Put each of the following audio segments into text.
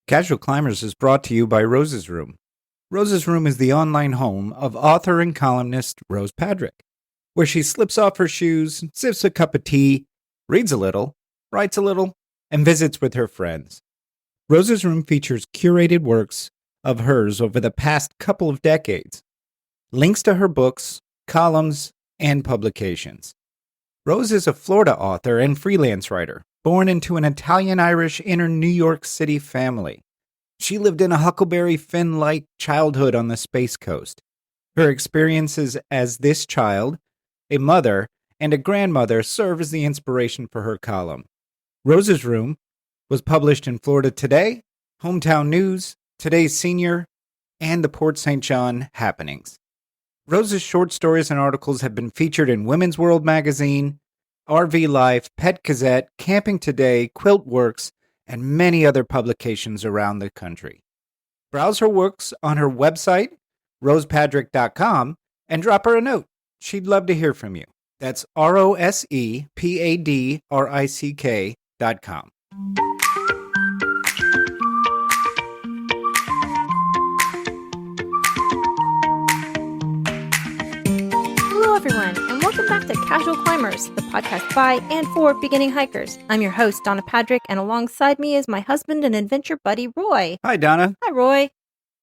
Casual Climbers is brought to you by Rose's Room. Rose's Room is the online home of author and columnist Rose Padrick, where she slips off her shoes, sips a cup of tea, reads a little, writes a little, and visits with her friends. Rose's Room features curated works of hers over the past couple of decades, links to her books, columns, and publications. Rose is a Florida author and freelance writer, born into an Italian-Irish inner New York City family. She lived in a Huckleberry Finn-like childhood on the Space Coast. Her experiences as this child, a mother, and a grandmother serve as the inspiration for her column. Rose's Room was published in Florida Today, Hometown News, Today's Senior, and the Port St. John Happenings. Rose's short stories and articles have been featured in Women's World magazine, RV Life, Pet Gazette, Camping Today, Quilt Works, and many other publications around the country. Browse her works on her website, rosepadrick.com, and drop her a note. She'd love to hear from you. That's rosepadrick.com. Hello, everyone, and welcome back to Casual Climbers, the podcast by and for beginning hikers. I'm your host, Donna Padrick, and alongside me is my husband and adventure buddy, Roy. Hi, Donna. Hi, Roy.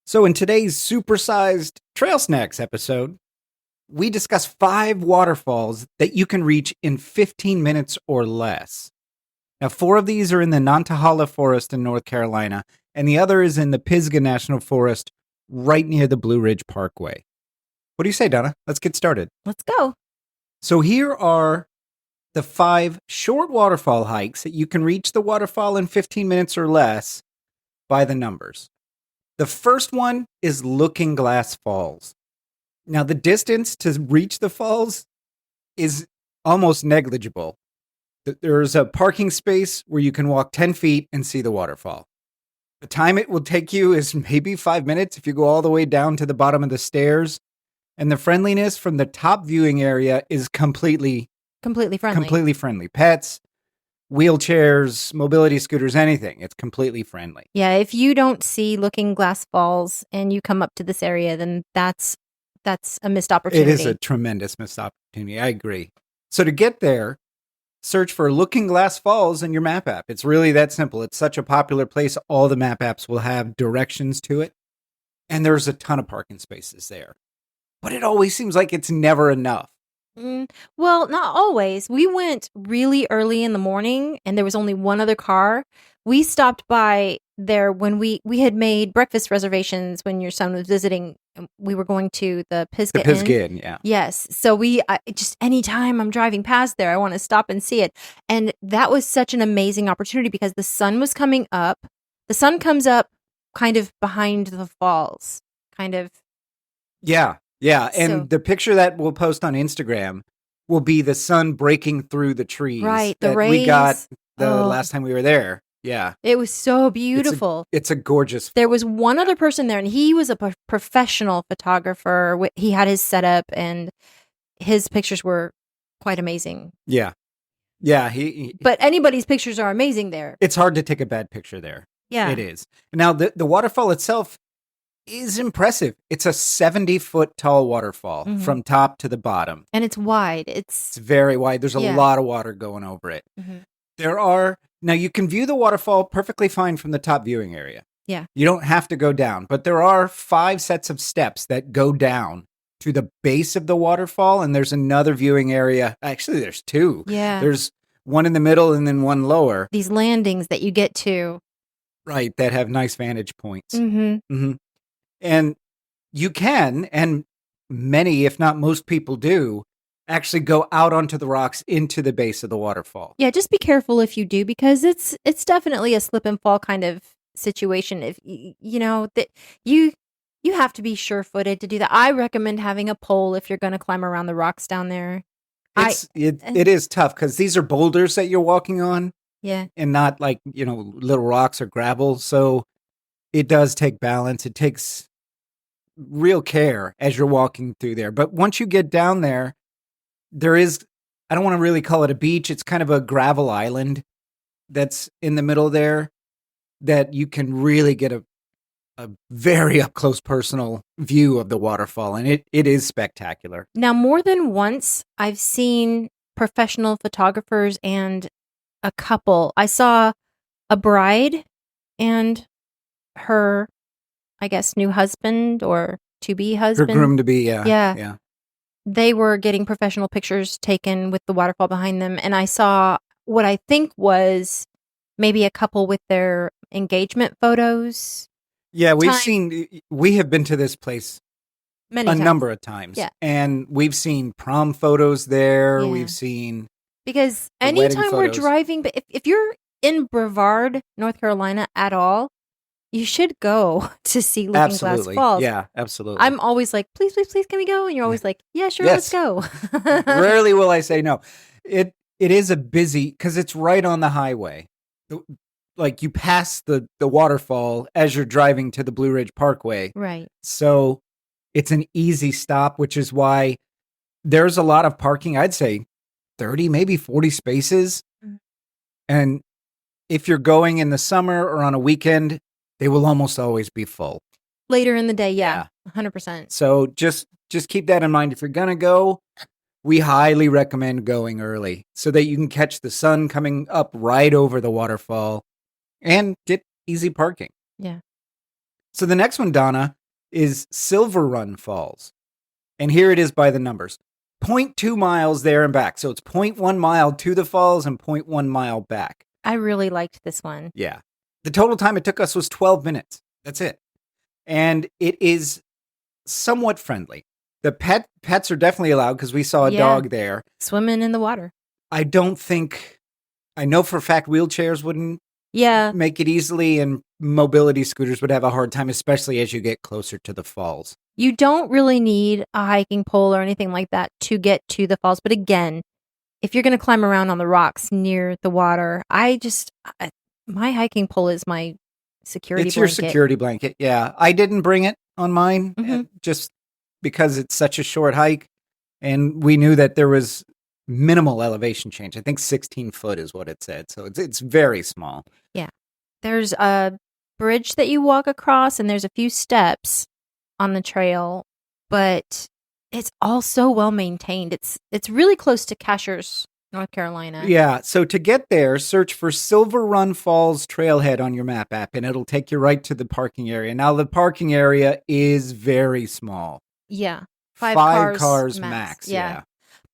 So in today's supersized Trail Snacks episode, we discuss 5 waterfalls that you can reach in 15 minutes or less. Now, 4 of these are in the Nantahala Forest in North Carolina, and the other is in the Pisgah National Forest right near the Blue Ridge Parkway. What do you say, Donna? Let's get started. Let's go. So here are the 5 short waterfall hikes that you can reach the waterfall in 15 minutes or less by the numbers. The first one is Looking Glass Falls. Now, the distance to reach the falls is almost negligible. There's a parking space where you can walk 10 feet and see the waterfall. The time it will take you is maybe 5 minutes if you go all the way down to the bottom of the stairs. And the friendliness from the top viewing area is completely friendly. Completely friendly. Pets, wheelchairs, mobility scooters, anything. It's completely friendly. Yeah, if you don't see Looking Glass Falls and you come up to this area, then that's a missed opportunity. It is a tremendous missed opportunity. I agree. So to get there, search for Looking Glass Falls in your map app. It's really that simple. It's such a popular place. All the map apps will have directions to it. And there's a ton of parking spaces there. But it always seems like it's never enough. Well, not always. We went really early in the morning and there was only one other car. We stopped by there when we had made breakfast reservations when your son was visiting. We were going to the Pisgah Inn, yeah. Yes. So just anytime I'm driving past there, I want to stop and see it. And that was such an amazing opportunity because the sun was coming up. The sun comes up kind of behind the falls, kind of. Yeah. Yeah, and the picture that we'll post on Instagram will be the sun breaking through the trees. Right, the that rays. We got the last time we were there. Yeah. It was so beautiful. It's a gorgeous. There was one other person there, and he was a professional photographer. He had his setup, and his pictures were quite amazing. Yeah. Yeah. But anybody's pictures are amazing there. It's hard to take a bad picture there. Yeah. It is. Now, the waterfall itself is impressive. It's a 70-foot tall waterfall from top to the bottom. And it's wide. It's very wide. There's a lot of water going over it. Now you can view the waterfall perfectly fine from the top viewing area. Yeah. You don't have to go down, but there are 5 sets of steps that go down to the base of the waterfall, and there's another viewing area. Actually, there's 2. Yeah. There's one in the middle and then one lower. These landings that you get to. Right, that have nice vantage points. Mm-hmm. And you can, and many, if not most people do, actually go out onto the rocks into the base of the waterfall. Yeah, just be careful if you do, because it's definitely a slip and fall kind of situation. If that you have to be sure-footed to do that. I recommend having a pole if you're going to climb around the rocks down there. It is tough because these are boulders that you're walking on. Yeah. And not like, little rocks or gravel. So it does take balance. It takes real care as you're walking through there. But once you get down there, there is, I don't want to really call it a beach. It's kind of a gravel island that's in the middle there that you can really get a very up close personal view of the waterfall, and it is spectacular. Now, more than once, I've seen professional photographers and a couple. I saw a bride and her, I guess, new husband or to-be Her husband. groom to be, yeah. Yeah. They were getting professional pictures taken with the waterfall behind them, and I saw what I think was maybe a couple with their engagement photos. Yeah, we have been to this place Many times. number of times. Yeah. And we've seen prom photos there. Yeah. We've seen Because the wedding anytime we're photos. driving, but if you're in Brevard, North Carolina at all, you should go to see Looking absolutely. Glass Falls. Yeah, absolutely. I'm always like, please, please, please, can we go? And you're always like, yeah, sure, Yes. let's go. Rarely will I say no. It is a busy, because it's right on the highway. Like you pass the waterfall as you're driving to the Blue Ridge Parkway. Right. So it's an easy stop, which is why there's a lot of parking. I'd say 30, maybe 40 spaces. Mm. And if you're going in the summer or on a weekend, they will almost always be full. Later in the day, yeah. 100%. So just keep that in mind. If you're going to go, we highly recommend going early so that you can catch the sun coming up right over the waterfall and get easy parking. Yeah. So the next one, Donna, is Silver Run Falls. And here it is by the numbers. 0.2 miles there and back. So it's 0.1 mile to the falls and 0.1 mile back. I really liked this one. Yeah. The total time it took us was 12 minutes. That's it. And it is somewhat friendly. The pets are definitely allowed because we saw a dog there. Swimming in the water. I know for a fact wheelchairs wouldn't make it easily, and mobility scooters would have a hard time, especially as you get closer to the falls. You don't really need a hiking pole or anything like that to get to the falls. But again, if you're going to climb around on the rocks near the water, my hiking pole is my security blanket. It's your security blanket, yeah. I didn't bring it on mine, just because it's such a short hike, and we knew that there was minimal elevation change. I think 16 foot is what it said, so it's very small. Yeah. There's a bridge that you walk across, and there's a few steps on the trail, but it's all so well maintained. It's really close to Cashers, North Carolina. Yeah, so to get there, search for Silver Run Falls Trailhead on your map app, and it'll take you right to the parking area. Now, the parking area is very small. Yeah. 5 cars max. Yeah.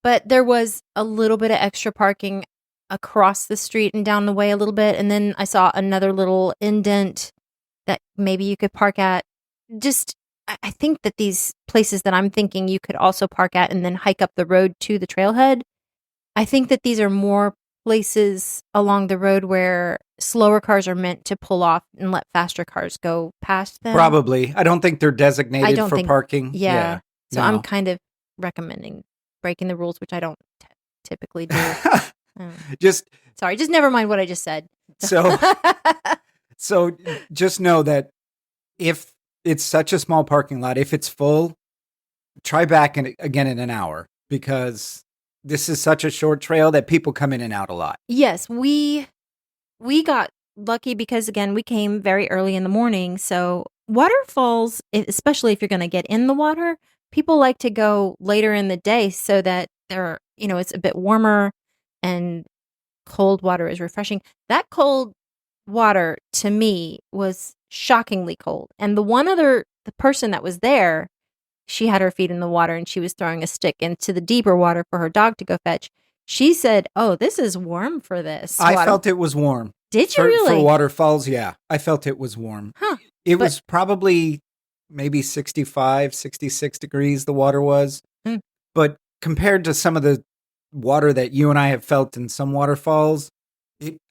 But there was a little bit of extra parking across the street and down the way a little bit. And then I saw another little indent that maybe you could park at. I think that these places that I'm thinking you could also park at and then hike up the road to the trailhead, I think that these are more places along the road where slower cars are meant to pull off and let faster cars go past them. Probably. I don't think they're designated for parking. Yeah. So no. I'm kind of recommending breaking the rules, which I don't typically do. Just never mind what I just said. So just know that if it's such a small parking lot, if it's full, try back again in an hour, because this is such a short trail that people come in and out a lot. Yes, we got lucky because, again, we came very early in the morning. So waterfalls, especially if you're going to get in the water, people like to go later in the day so that it's a bit warmer and cold water is refreshing. That cold water to me was shockingly cold. And the person that was there, she had her feet in the water and she was throwing a stick into the deeper water for her dog to go fetch. She said, "Oh, this is warm for this." I felt it was warm. Did you really? For waterfalls, yeah. I felt it was warm. Huh. It was probably maybe 65, 66 degrees the water was. But compared to some of the water that you and I have felt in some waterfalls,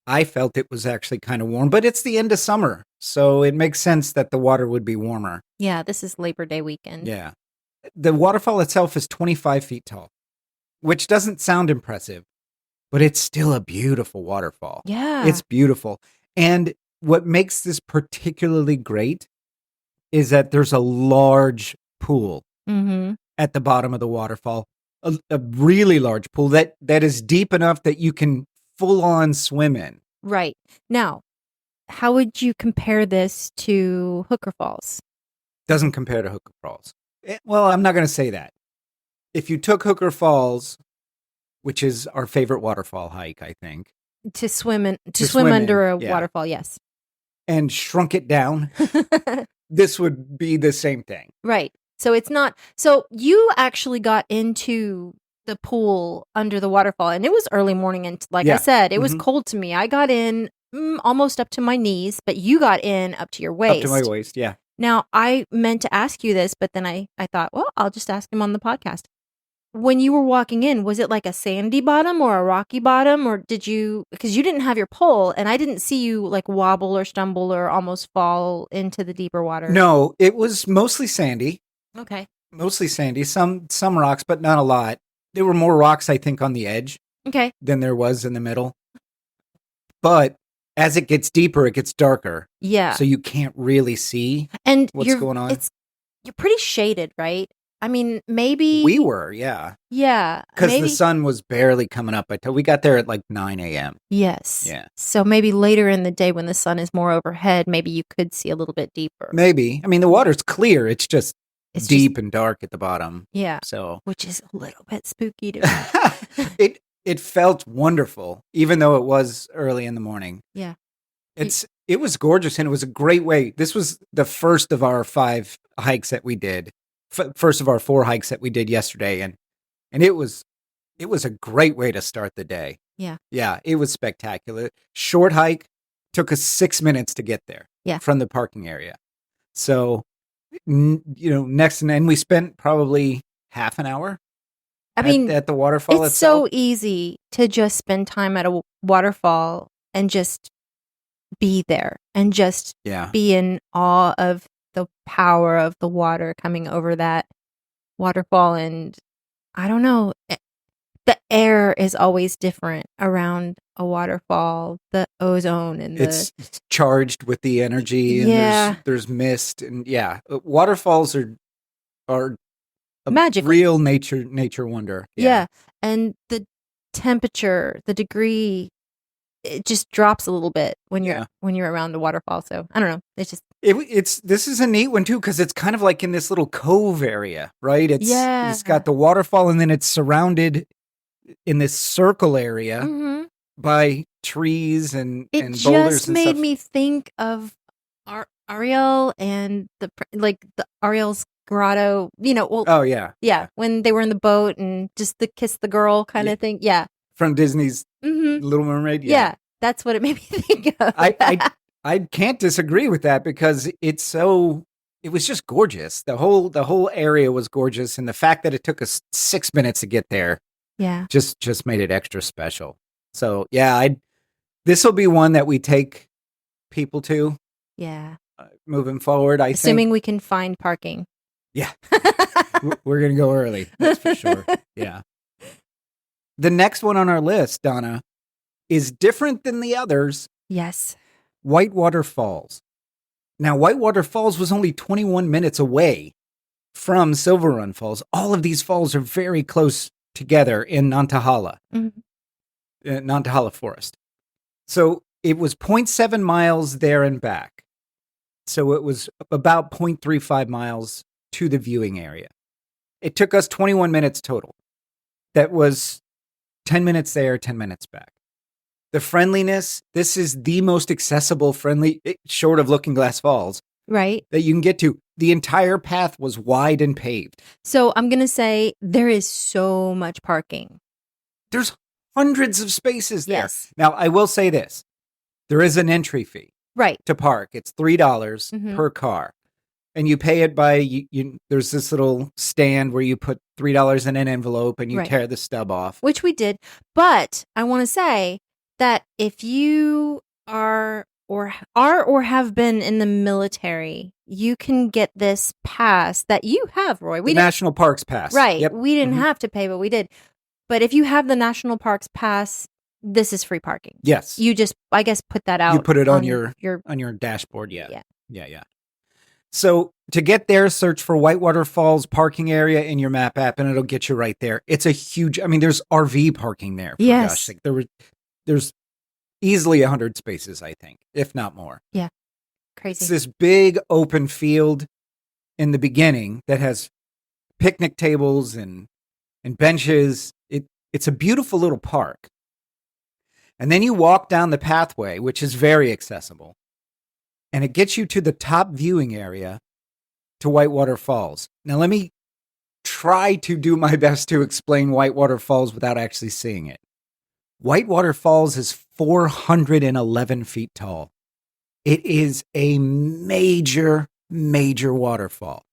I felt it was actually kind of warm. But it's the end of summer, so it makes sense that the water would be warmer. Yeah, this is Labor Day weekend. Yeah. The waterfall itself is 25 feet tall, which doesn't sound impressive, but it's still a beautiful waterfall. Yeah. It's beautiful. And what makes this particularly great is that there's a large pool at the bottom of the waterfall, a really large pool that is deep enough that you can full on swim in. Right. Now, how would you compare this to Hooker Falls? Doesn't compare to Hooker Falls. Well, I'm not going to say that. If you took Hooker Falls, which is our favorite waterfall hike, I think, To swim swim in, under a yeah. waterfall, yes. and shrunk it down, this would be the same thing. Right. So it's not. So you actually got into the pool under the waterfall, and it was early morning, and like I said, it was cold to me. I got in almost up to my knees, but you got in up to your waist. Up to my waist, yeah. Now, I meant to ask you this, but then I thought, well, I'll just ask him on the podcast. When you were walking in, was it like a sandy bottom or a rocky bottom, or did you, because you didn't have your pole, and I didn't see you like wobble or stumble or almost fall into the deeper water? No, it was mostly sandy. Okay. Mostly sandy. Some rocks, but not a lot. There were more rocks, I think, on the edge than there was in the middle. But as it gets deeper, it gets darker. Yeah. So you can't really see what's going on. You're pretty shaded, right? I mean, maybe... We were, yeah. Yeah. Because the sun was barely coming up. We got there at like 9 a.m. Yes. Yeah. So maybe later in the day when the sun is more overhead, maybe you could see a little bit deeper. Maybe. I mean, the water's clear. It's just deep and dark at the bottom. Yeah. So, which is a little bit spooky to me. It felt wonderful, even though it was early in the morning. Yeah. It was gorgeous, and it was a great way. This was the first of our 5 hikes that we did. First of our 4 hikes that we did yesterday, and it was a great way to start the day. Yeah. Yeah, it was spectacular. Short hike, took us 6 minutes to get there. Yeah. From the parking area. So, next, and we spent probably half an hour. I mean, at the waterfall it's itself. so easy to just spend time at a waterfall and just be there and just be in awe of the power of the water coming over that waterfall. And I don't know, the air is always different around a waterfall, the ozone and it's charged with the energy, and there's mist, and waterfalls are a magical, real nature wonder. Yeah. And the temperature, the degree, it just drops a little bit when you're around the waterfall. So I don't know. It's just this is a neat one too, because it's kind of like in this little cove area, right? It's got the waterfall, and then it's surrounded in this circle area by trees and boulders. It just made me think of Ariel and the Ariel's grotto, when they were in the boat and just the kiss the girl kind of thing. Yeah. From Disney's Little Mermaid. Yeah. That's what it made me think of. I can't disagree with that, because it was just gorgeous. The whole area was gorgeous, and the fact that it took us 6 minutes to get there just made it extra special. So this will be one that we take people to. Yeah. Moving forward, assuming we can find parking. Yeah. We're going to go early. That's for sure. Yeah. The next one on our list, Donna, is different than the others. Yes. Whitewater Falls. Now, Whitewater Falls was only 21 minutes away from Silver Run Falls. All of these falls are very close together in Nantahala, Nantahala Forest. So it was 0.7 miles there and back. So it was about 0.35 miles to the viewing area. It took us 21 minutes total. That was 10 minutes there, 10 minutes back. The friendliness, this is the most accessible, friendly, short of Looking Glass Falls, right, that you can get to. The entire path was wide and paved. So I'm going to say there is so much parking. There's hundreds of spaces there. Yes. Now, I will say this. There is an entry fee. Right. To park. It's $3 per car. And you pay it by, there's this little stand where you put $3 in an envelope and you tear the stub off. Which we did. But I want to say that if you are or have been in the military, you can get this pass that you have, Roy. The National Parks Pass. Right. Yep. We didn't have to pay, but we did. But if you have the National Parks Pass, this is free parking. Yes. You just, I guess, put that out. You put it on your dashboard. Yeah. Yeah. So to get there, search for Whitewater Falls parking area in your map app, and it'll get you right there. It's a huge, there's RV parking there. Yes. There's easily 100 spaces, I think, if not more. It's Crazy. this big open field in the beginning that has picnic tables and benches. It's a beautiful little park. And then you walk down the pathway, which is very accessible, and it gets you to the top viewing area to Whitewater Falls. Now, let me try to do my best to explain Whitewater Falls without actually seeing it. Whitewater Falls is 411 feet tall. It is a major, major waterfall,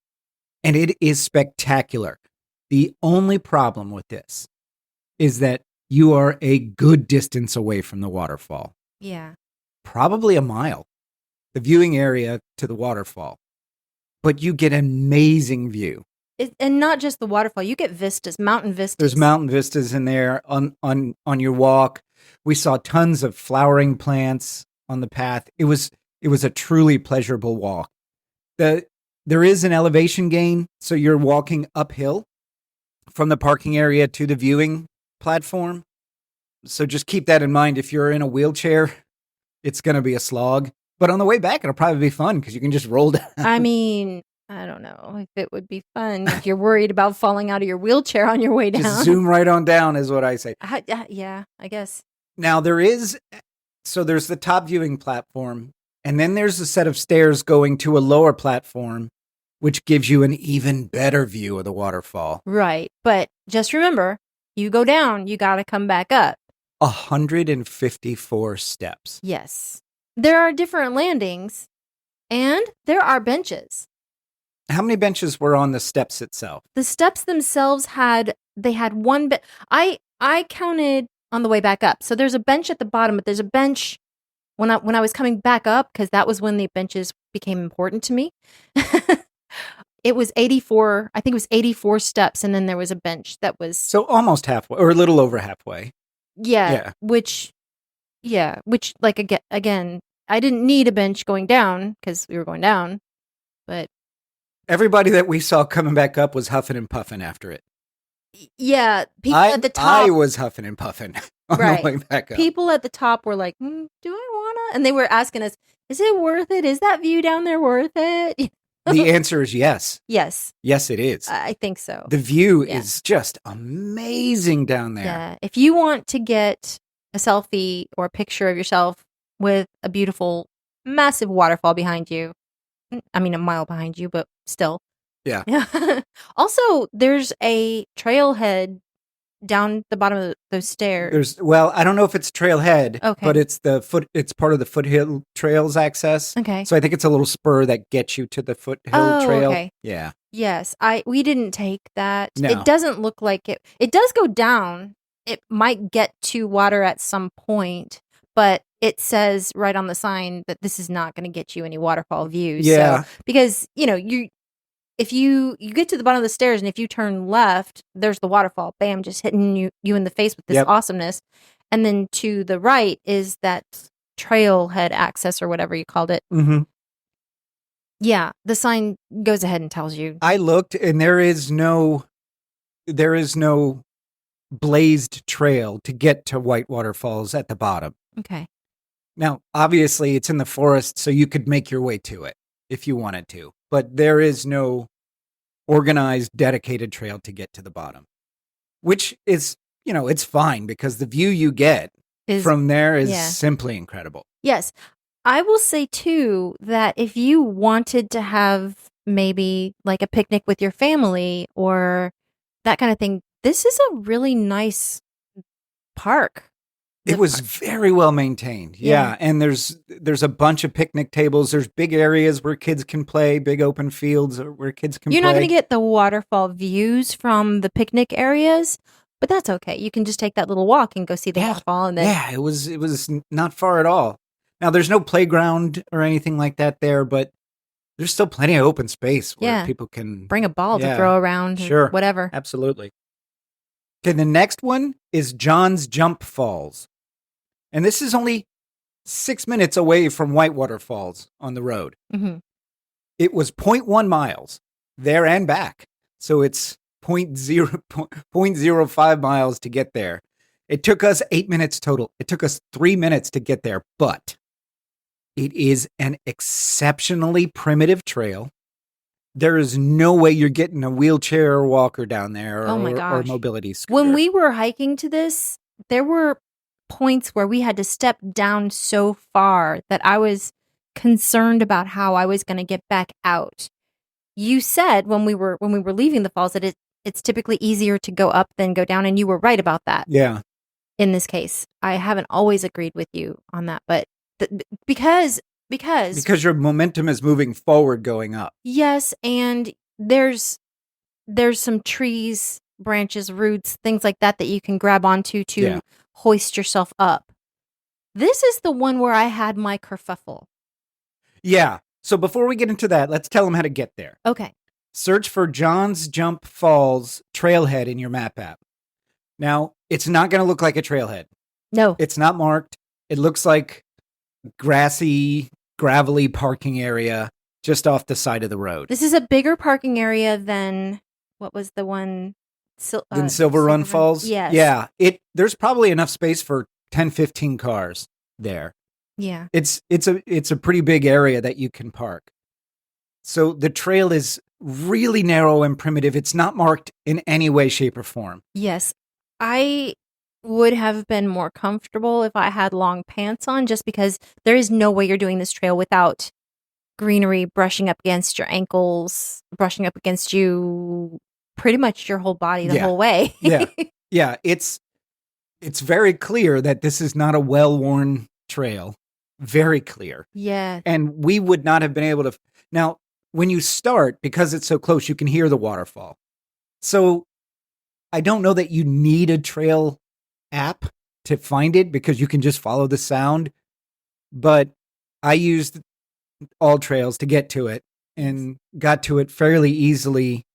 and it is spectacular. The only problem with this is that you are a good distance away from the waterfall, Yeah. probably a mile, the viewing area to the waterfall, but you get an amazing view. And not just the waterfall. You get vistas, mountain vistas. There's mountain vistas in there on your walk. We saw tons of flowering plants on the path. It was a truly pleasurable walk. There is an elevation gain, so you're walking uphill from the parking area to the viewing platform. So just keep that in mind. If you're in a wheelchair, it's going to be a slog. But on the way back, it'll probably be fun because you can just roll down. I mean, I don't know if it would be fun if you're worried about falling out of your wheelchair on your way down. Just zoom right on down is what I say. Yeah, I guess. Now there's the top viewing platform, and then there's a set of stairs going to a lower platform, which gives you an even better view of the waterfall. Right. But just remember, you go down, you got to come back up. 154 steps. Yes. There are different landings, and there are benches. How many benches were on the steps itself? The steps themselves had one bench. I counted on the way back up. So there's a bench at the bottom, but there's a bench when I was coming back up, because that was when the benches became important to me. It was 84. I think it was 84 steps, and then there was a bench that was So almost halfway, or a little over halfway. Yeah. Which like again, I didn't need a bench going down because we were going down, but Everybody that we saw coming back up was huffing and puffing after it. yeah, people at the top. I was huffing and puffing on Right. the way back up. People at the top were like, do I wanna? And they were asking us, is it worth it? Is that view down there worth it? The answer is yes. Yes, Yes, it is. I think so. The view Yeah. is just amazing down there. Yeah. If you want to get a selfie or a picture of yourself with a beautiful, massive waterfall behind you, I mean, a mile behind you, but still. Yeah. Also, there's a trailhead down the bottom of those stairs. I don't know if it's trailhead, Okay. but it's part of the foothill trails access. Okay. So I think it's a little spur that gets you to the foothill trail. Okay. Yeah. Yes, we didn't take that. No. It doesn't look like it. It does go down. It might get to water at some point, but it says right on the sign that this is not going to get you any waterfall views. Yeah. So, because if you get to the bottom of the stairs and if you turn left, there's the waterfall. Bam, just hitting you in the face with this Yep. awesomeness. And then to the right is that trailhead access or whatever you called it. Mm-hmm. Yeah, the sign goes ahead and tells you. I looked, and there is no blazed trail to get to Whitewater Falls at the bottom. Okay. Now, obviously, it's in the forest, so you could make your way to it if you wanted to. But there is no organized, dedicated trail to get to the bottom, which is, it's fine because the view you get from there is simply incredible. Yes. I will say, too, that if you wanted to have maybe like a picnic with your family or that kind of thing, this is a really nice park. It was very well maintained. Yeah. And there's a bunch of picnic tables. There's big areas where kids can play, big open fields where kids can You're play. not going to get the waterfall views from the picnic areas, but that's okay. You can just take that little walk and go see the waterfall. And then it was not far at all. Now, there's no playground or anything like that there, but there's still plenty of open space where people can bring a ball to throw around. Sure. Whatever. Absolutely. Okay, the next one is John's Jump Falls. And this is only 6 minutes away from Whitewater Falls on the road. Mm-hmm. It was 0.1 miles there and back. So it's 0.05 miles to get there. It took us 8 minutes total. It took us 3 minutes to get there, but it is an exceptionally primitive trail. There is no way you're getting a wheelchair or walker down there Oh my or gosh. mobility scooter. When we were hiking to this, there were points where we had to step down so far that I was concerned about how I was going to get back out. You said when we were leaving the falls that it's typically easier to go up than go down, and you were right about that. Yeah. In this case, I haven't always agreed with you on that, but because Because your momentum is moving forward going up. yes, and there's some trees, branches, roots, things like that you can grab onto to Yeah. hoist yourself up. This is the one where I had my kerfuffle. Yeah. So before we get into that, let's tell them how to get there. Okay. Search for John's Jump Falls trailhead in your map app. Now, it's not going to look like a trailhead. No. It's not marked. It looks like grassy, gravelly parking area just off the side of the road. This is a bigger parking area than what was the one In Silver Run Falls? Yes. Yeah. There's probably enough space for 10, 15 cars there. Yeah. It's a pretty big area that you can park. So the trail is really narrow and primitive. It's not marked in any way, shape, or form. Yes. I would have been more comfortable if I had long pants on, just because there is no way you're doing this trail without greenery brushing up against your ankles, brushing up against you pretty much your whole body the whole way. Yeah. Yeah. It's very clear that this is not a well-worn trail. Very clear. Yeah. And we would not have been able to. Now, when you start, because it's so close, you can hear the waterfall. So I don't know that you need a trail app to find it because you can just follow the sound. But I used All Trails to get to it and got to it fairly easily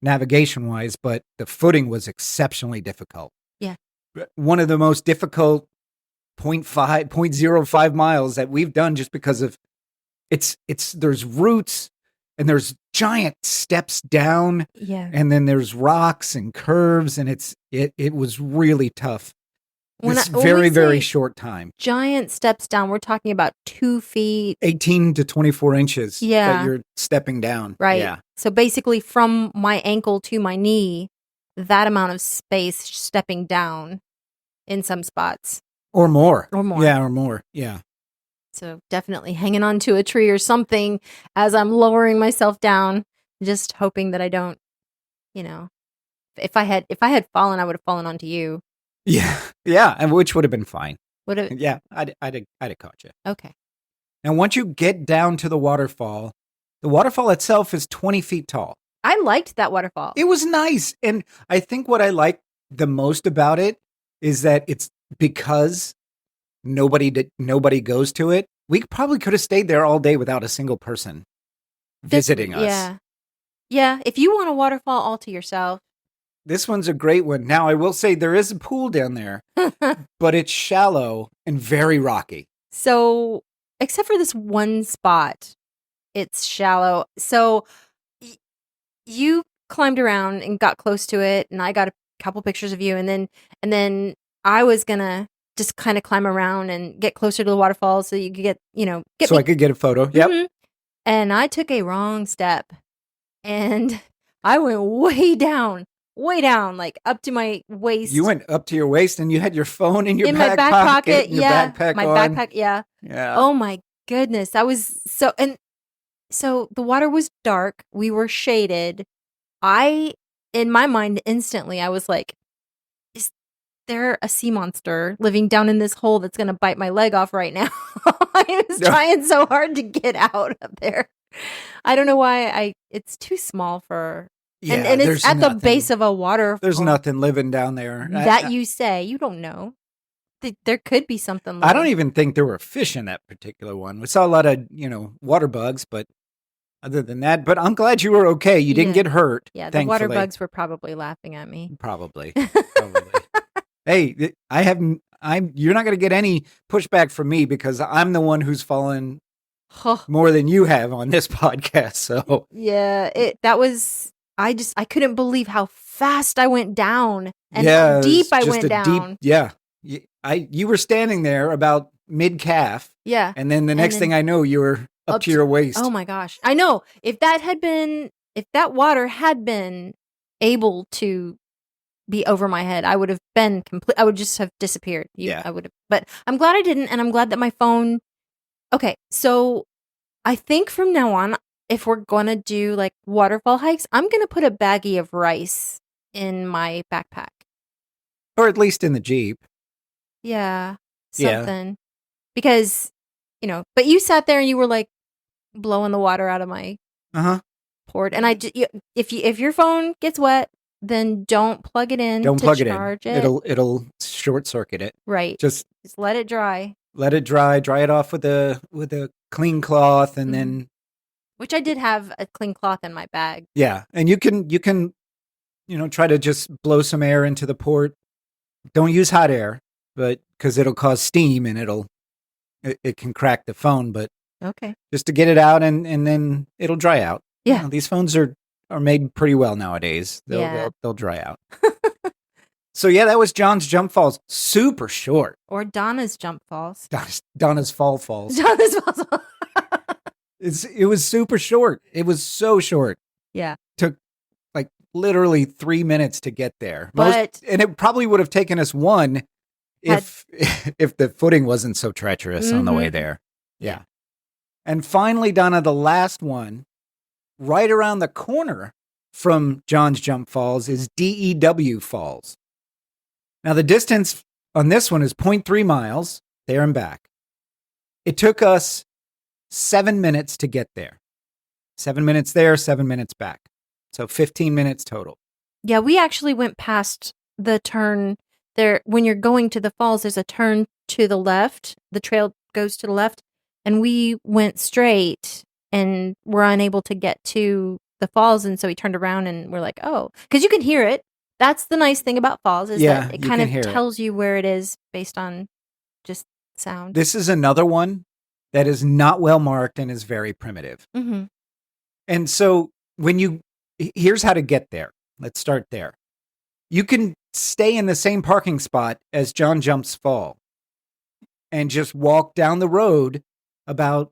navigation wise, but the footing was exceptionally difficult. Yeah. One of the most difficult 0.05 miles that we've done just because of there's roots and there's giant steps down. Yeah. And then there's rocks and curves, and it was really tough. This very short time. Giant steps down. We're talking about 2 feet. 18 to 24 inches Yeah. that you're stepping down. Right. Yeah. So basically from my ankle to my knee, that amount of space stepping down in some spots. Or more. Or more. Yeah, or more. Yeah. So definitely hanging on to a tree or something as I'm lowering myself down, just hoping that I don't, if I had fallen, I would have fallen onto you. Yeah. Yeah. And which would have been fine. Would have. Yeah. I'd have caught you. Okay. Now, once you get down to the waterfall itself is 20 feet tall. I liked that waterfall. It was nice. And I think what I like the most about it is that it's because nobody goes to it. We probably could have stayed there all day without a single person visiting us. Yeah. Yeah. If you want a waterfall all to yourself. This one's a great one. Now, I will say there is a pool down there, but it's shallow and very rocky. So, except for this one spot, it's shallow. So, you climbed around and got close to it, and I got a couple pictures of you, and then I was gonna just kind of climb around and get closer to the waterfall so you could get so I could get a photo. Yep. Mm-hmm. And I took a wrong step, and I went way down, like up to my waist. You went up to your waist, and you had your phone in your my back pocket. and your Yeah, backpack my on. backpack. Yeah. Yeah. Oh my goodness, that was so. And so the water was dark. We were shaded. In my mind, instantly, I was like, "Is there a sea monster living down in this hole that's going to bite my leg off right now?" I was trying so hard to get out of there. I don't know why. It's too small for. Yeah, and it's at the base of a waterfall. There's nothing living down there. You say. You don't know. There could be something. I don't even think there were fish in that particular one. We saw a lot of, water bugs, but other than that, but I'm glad you were okay. You didn't get hurt. Yeah, the thankfully. water bugs were probably laughing at me. Probably. Hey, you're not going to get any pushback from me because I'm the one who's fallen more than you have on this podcast. So yeah, I couldn't believe how fast I went down and how deep I went down. Yeah. You were standing there about mid-calf, Yeah. and then the next thing I know, you were up to your waist. Oh my gosh. I know. If that water had been able to be over my head, I would have been I would just have disappeared. I would have, but I'm glad I didn't, and I'm glad that my phone. Okay, so I think from now on, if we're gonna do like waterfall hikes, I'm gonna put a baggie of rice in my backpack, or at least in the Jeep. Yeah, something, because But you sat there and you were like blowing the water out of my port, and if your phone gets wet, then don't plug it in. Don't plug charge it in. It'll short circuit it. Right. Just let it dry. Let it dry. Dry it off with a clean cloth, and then. Which I did have a clean cloth in my bag. Yeah, and you can try to just blow some air into the port. Don't use hot air, but because it'll cause steam and it can crack the phone. But okay, just to get it out, and then it'll dry out. Yeah, these phones are made pretty well nowadays. They'll dry out. So yeah, that was John's Jump Falls. Super short. Or Donna's Jump Falls. Donna's Falls. Donna's Falls. It was super short. It was so short. Yeah. Took like literally 3 minutes to get there. And it probably would have taken us one if the footing wasn't so treacherous on the way there. Yeah. And finally, Donna, the last one, right around the corner from John's Jump Falls is DEW Falls. Now, the distance on this one is 0.3 miles there and back. It took us 7 minutes to get there. 7 minutes there, 7 minutes back. So 15 minutes total. Yeah, we actually went past the turn there. When you're going to the falls, there's a turn to the left. The trail goes to the left. And we went straight and were unable to get to the falls. And so we turned around and we're like, oh, because you can hear it. That's the nice thing about falls is that it kind of tells you where it is based on just sound. This is another one that is not well marked and is very primitive. Mm-hmm. And so here's how to get there. Let's start there. You can stay in the same parking spot as John Jumps Fall and just walk down the road about,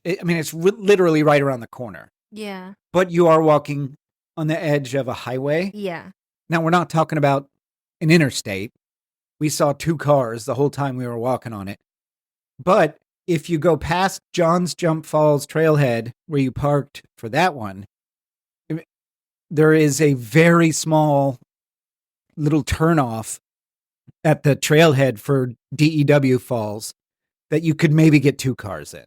it's literally right around the corner. Yeah. But you are walking on the edge of a highway. Yeah. Now, we're not talking about an interstate. We saw 2 cars the whole time we were walking on it. But if you go past John's Jump Falls trailhead, where you parked for that one, there is a very small little turnoff at the trailhead for DEW Falls that you could maybe get 2 cars in.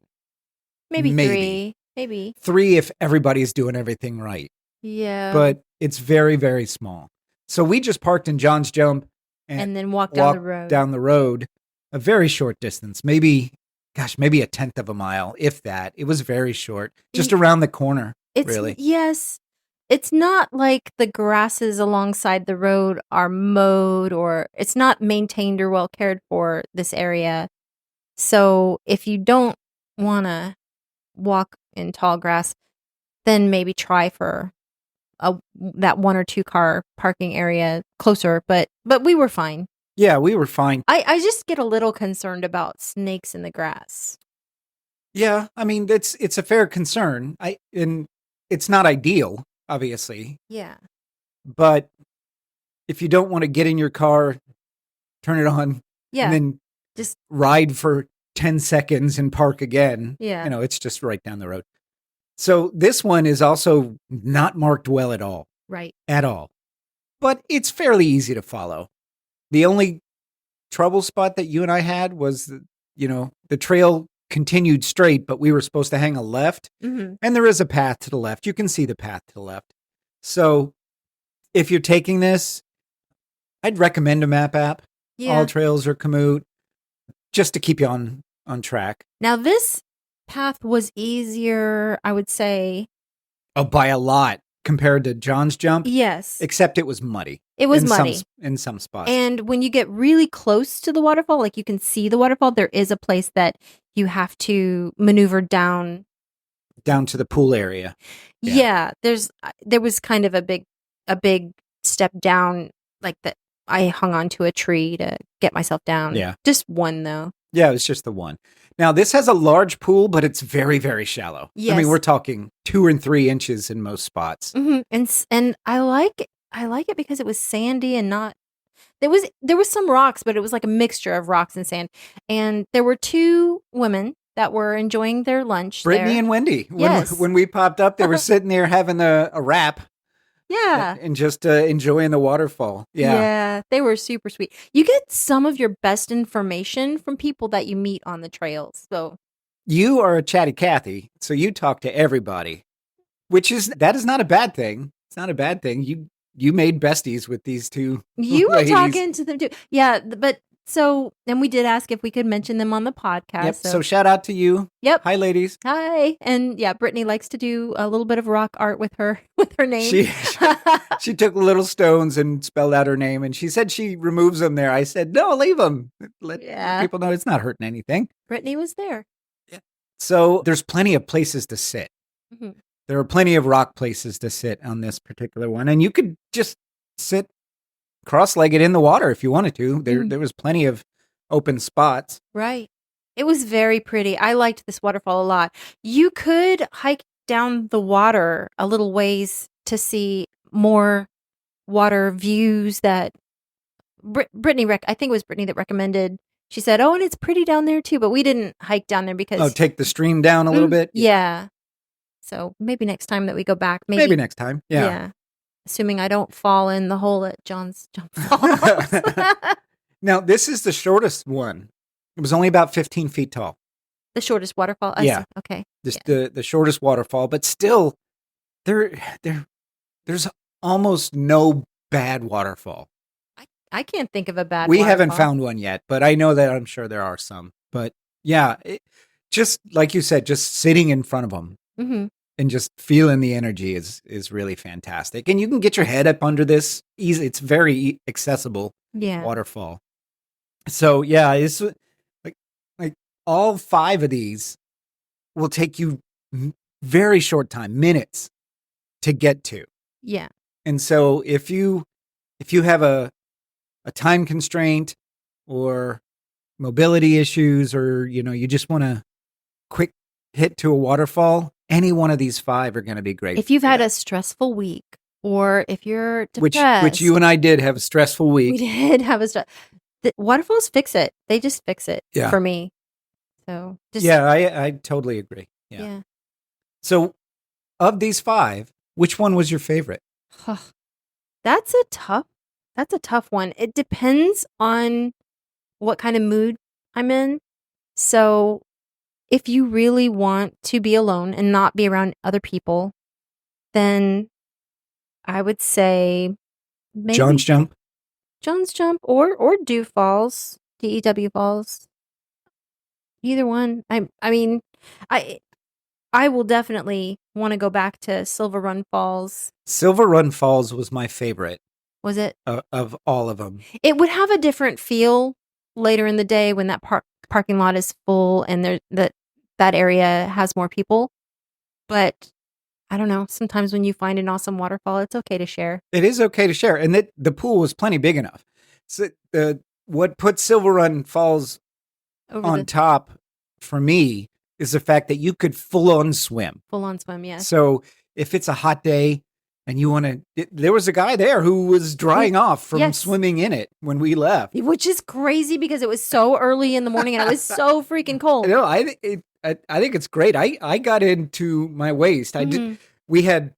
Maybe 3. Maybe 3 if everybody's doing everything right. Yeah. But it's very, very small. So we just parked in John's Jump and then walked down the road. A very short distance, maybe a tenth of a mile, if that. It was very short, just around the corner, really. Yes. It's not like the grasses alongside the road are mowed or it's not maintained or well cared for, this area. So if you don't want to walk in tall grass, then maybe try for that 1 or 2 car parking area closer. But we were fine. Yeah, we were fine. I just get a little concerned about snakes in the grass. Yeah, it's a fair concern. And it's not ideal, obviously. Yeah. But if you don't want to get in your car, turn it on, and then just ride for 10 seconds and park again. Yeah. It's just right down the road. So this one is also not marked well at all. Right. At all. But it's fairly easy to follow. The only trouble spot that you and I had was, the trail continued straight, but we were supposed to hang a left. Mm-hmm. And there is a path to the left. You can see the path to the left. So if you're taking this, I'd recommend a map app. Yeah. All Trails or Komoot, just to keep you on track. Now, this path was easier, I would say. Oh, by a lot compared to John's Jump? Yes. Except it was muddy. It was muddy. In some spots. And when you get really close to the waterfall, like you can see the waterfall, there is a place that you have to maneuver down. Down to the pool area. Yeah. There was kind of a big step down, like that. I hung onto a tree to get myself down. Yeah. Just one, though. Yeah, it was just the one. Now, this has a large pool, but it's very, very shallow. Yes. I mean, we're talking 2 and 3 inches in most spots. Mm-hmm. And I like it. I like it because it was sandy and not. There was some rocks, but it was like a mixture of rocks and sand. And there were 2 women that were enjoying their lunch. Brittany there. and Wendy. Yes. When we popped up, they were sitting there having a wrap. Yeah. And just enjoying the waterfall. Yeah. Yeah. They were super sweet. You get some of your best information from people that you meet on the trails. So You are a chatty Cathy, so you talk to everybody, that is not a bad thing. It's not a bad thing. You made besties with these 2 you were ladies. talking to them too. Yeah. But so, and we did ask if we could mention them on the podcast. Yep. So shout out to you. Yep. Hi, ladies. Hi. And yeah, Brittany likes to do a little bit of rock art with her name. She took little stones and spelled out her name, and she said she removes them there. I said, no, leave them. Let people know it's not hurting anything. Brittany was there. Yeah. So there's plenty of places to sit. Mm-hmm. There are plenty of rock places to sit on this particular one, and you could just sit cross-legged in the water if you wanted to. There was plenty of open spots. Right. It was very pretty. I liked this waterfall a lot. You could hike down the water a little ways to see more water views that Brittany, I think it was Brittany that recommended. She said, oh, and it's pretty down there too, but we didn't hike down there because... take the stream down a little bit? Yeah. So maybe next time that we go back. Maybe next time. Yeah. Assuming I don't fall in the hole at John's Jump Falls. Now, this is the shortest one. It was only about 15 feet tall. The shortest waterfall? I see. Okay. The shortest waterfall, but still, there's almost no bad waterfall. I can't think of a bad We waterfall. haven't found one yet, but I know that I'm sure there are some. But yeah, just like you said, just sitting in front of them and just feeling the energy is really fantastic. And you can get your head up under this easy. It's very accessible waterfall. So yeah, it's like all 5 of these will take you very short time, minutes to get to. Yeah. And so if you have a time constraint or mobility issues, or you just want a quick hit to a waterfall, any one of these 5 are going to be great. If you've had a stressful week, or if you're depressed, which you and I did have a stressful week. We did have the waterfalls fix it. They just fix it for me. So I totally agree. Yeah. So of these 5, which one was your favorite? That's a tough one. It depends on what kind of mood I'm in. So if you really want to be alone and not be around other people, then I would say maybe John's Jump or Dew Falls, DEW Falls. Either one. I mean, I will definitely want to go back to Silver Run Falls. Silver Run Falls was my favorite. Was it? Of all of them. It would have a different feel later in the day when that parking lot is full and that area has more people. But I don't know. Sometimes when you find an awesome waterfall, it's okay to share. It is okay to share. And the pool was plenty big enough. So what put Silver Run Falls on top for me is the fact that you could full on swim. Full on swim, yes. So if it's a hot day and you want to, there was a guy there who was drying off from swimming in it when we left. Which is crazy because it was so early in the morning and it was so freaking cold. No, I think it's great. I got into my waist. We had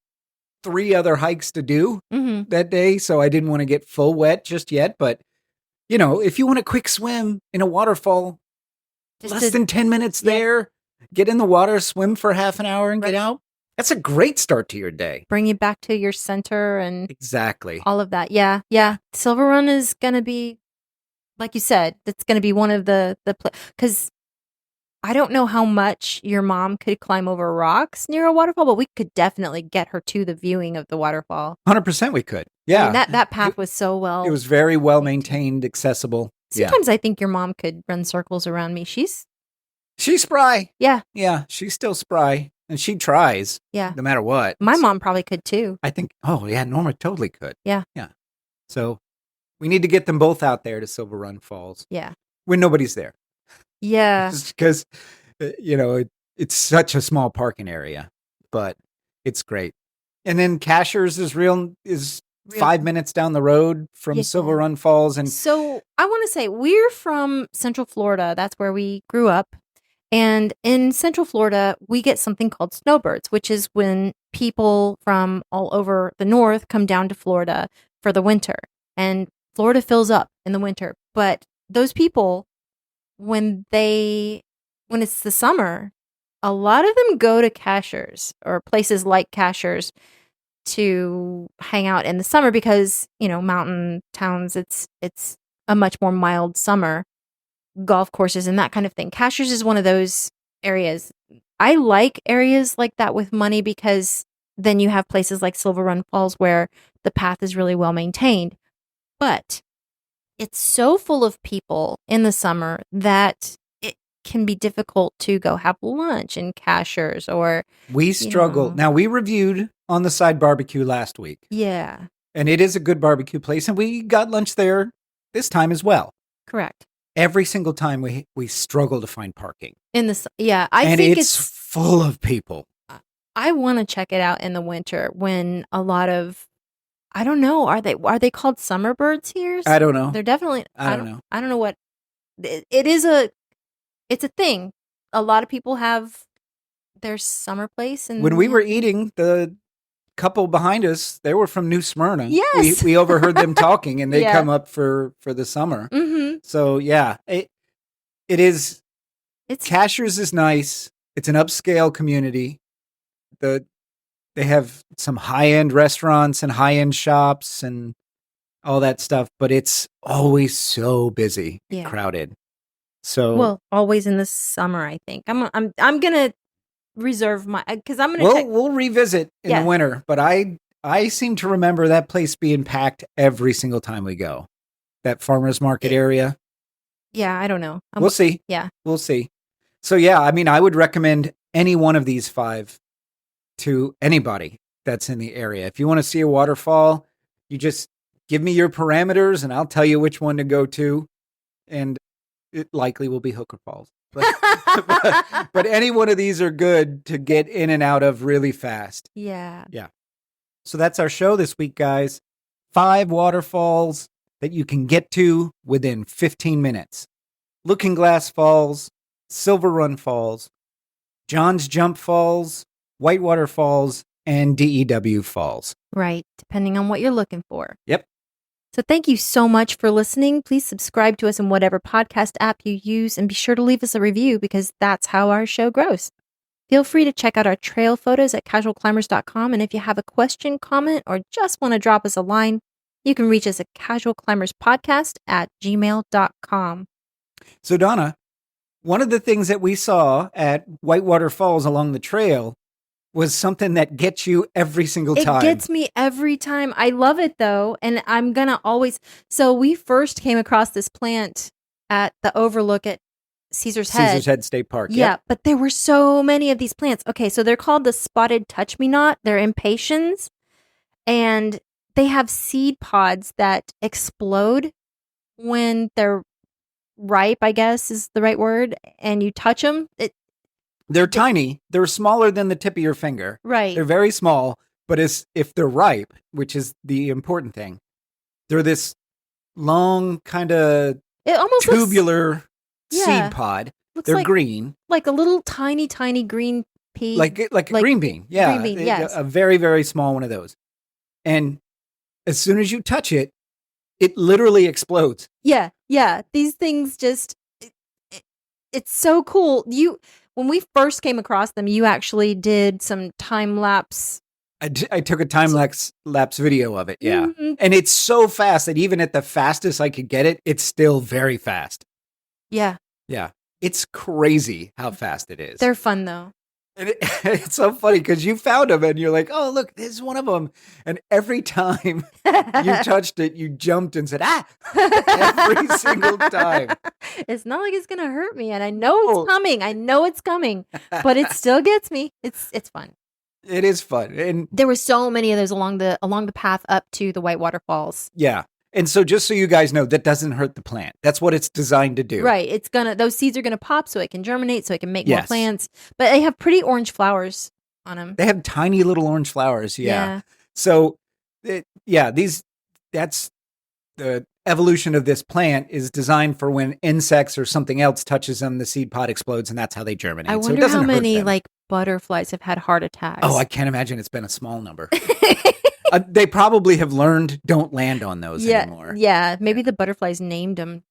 3 other hikes to do that day, so I didn't want to get full wet just yet. But, if you want a quick swim in a waterfall, less than 10 minutes there, get in the water, swim for half an hour and get out. That's a great start to your day. Bring you back to your center and exactly all of that. Yeah. Silver Run is going to be, like you said, that's going to be one of the because I don't know how much your mom could climb over rocks near a waterfall, but we could definitely get her to the viewing of the waterfall. 100% we could. Yeah. I mean, that path was so well. It was very well maintained, accessible. Sometimes I think your mom could run circles around me. She's spry. Yeah. Yeah. She's still spry. And she tries. Yeah. No matter what. My mom probably could too. I think, Norma totally could. Yeah. Yeah. So We need to get them both out there to Silver Run Falls Yeah. when nobody's there. Yeah. Just because, it's such a small parking area, but it's great. And then Cashers is Real- 5 minutes down the road from Yeah. Silver Run Falls. And So I want to say we're from Central Florida. That's where we grew up. And in Central Florida, we get something called snowbirds, which is when people from all over the north come down to Florida for the winter. And Florida fills up in the winter. But those people, when it's the summer, a lot of them go to Cashers or places like Cashers to hang out in the summer because, mountain towns, it's a much more mild summer. Golf courses and that kind of thing. Cashers is one of those areas. I like areas like that with money because then you have places like Silver Run Falls where the path is really well maintained. But it's so full of people in the summer that it can be difficult to go have lunch in Cashers or... we struggle. Now, we reviewed On the Side Barbecue last week. Yeah. And it is a good barbecue place. And we got lunch there this time as well. Correct. Every single time we struggle to find parking. I think it's full of people. I want to check it out in the winter when a lot of, I don't know, are they called summer birds here? I don't know. They're definitely, I don't know. I don't know what, it's a thing. A lot of people have their summer place. And when we were eating, the couple behind us, they were from New Smyrna. Yes. We overheard them talking and they Yeah. come up for the summer. Mm-hmm. So yeah, it is. Cashers is nice. It's an upscale community. They have some high-end restaurants and high-end shops and all that stuff, but it's always so busy, and crowded. So always in the summer, I think. I'm gonna reserve because I'm gonna check. We'll revisit in the winter, but I seem to remember that place being packed every single time we go. That farmers market area. Yeah, I don't know. We'll see. Yeah. We'll see. So yeah, I mean, I would recommend any one of these 5 to anybody that's in the area. If you want to see a waterfall, you just give me your parameters and I'll tell you which one to go to. And it likely will be Hooker Falls. But any one of these are good to get in and out of really fast. Yeah. Yeah. So that's our show this week, guys. 5 waterfalls that you can get to within 15 minutes. Looking Glass Falls, Silver Run Falls, John's Jump Falls, Whitewater Falls, and DEW Falls. Right, depending on what you're looking for. Yep. So thank you so much for listening. Please subscribe to us in whatever podcast app you use and be sure to leave us a review because that's how our show grows. Feel free to check out our trail photos at casualclimbers.com. And if you have a question, comment, or just want to drop us a line, you can reach us at casualclimberspodcast@gmail.com. So Donna, one of the things that we saw at Whitewater Falls along the trail was something that gets you every single time. It gets me every time. I love it though. And I'm going to always. So we first came across this plant at the overlook at Caesar's Head State Park. Yeah. Yep. But there were so many of these plants. Okay. So they're called the spotted touch-me-not. They're impatiens. And they have seed pods that explode when they're ripe, I guess is the right word. And you touch them. They're tiny. They're smaller than the tip of your finger. Right. They're very small, but if they're ripe, which is the important thing, they're this long kind of tubular seed pod. They're green. Like a little tiny green pea. Like a green bean. Yeah. Green bean, yes. A very, very small one of those. And as soon as you touch it, it literally explodes. Yeah. Yeah. These things just, it's so cool. When we first came across them, you actually did some time lapse. I took a time lapse video of it. Yeah. Mm-hmm. And it's so fast that even at the fastest I could get it, it's still very fast. Yeah. Yeah. It's crazy how fast it is. They're fun though. And it's so funny because you found them and you're like, oh, look, this is one of them. And every time you touched it, you jumped and said, every single time. It's not like it's going to hurt me. And I know it's coming. I know it's coming, but it still gets me. It's fun. It is fun. And there were so many of those along the path up to the Whitewater Falls. Yeah. And so just so you guys know, that doesn't hurt the plant. That's what it's designed to do. Right. Those seeds are gonna pop so it can germinate, so it can make more Yes. plants. But they have pretty orange flowers on them. They have tiny little orange flowers. Yeah. So, that's the evolution of this plant is designed for when insects or something else touches them, the seed pod explodes, and that's how they germinate. I So it wonder doesn't how hurt many them. like butterflies have had heart attacks. Oh, I can't imagine it's been a small number. They probably have learned don't land on those anymore. Yeah, maybe the butterflies named them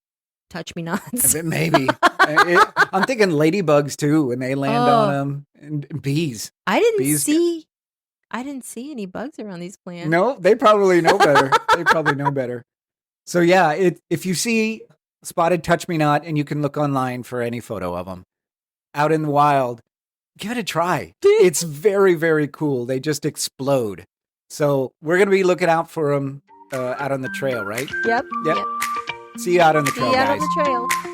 Touch Me Nots. Maybe. I'm thinking ladybugs too when they land on them, and bees. I didn't see any bugs around these plants. No, they probably know better. So yeah, if you see spotted touch me not, and you can look online for any photo of them out in the wild, give it a try. It's very, very cool. They just explode. So we're going to be looking out for them out on the trail, right? Yep. See you out on the trail, See you out guys. on the trail.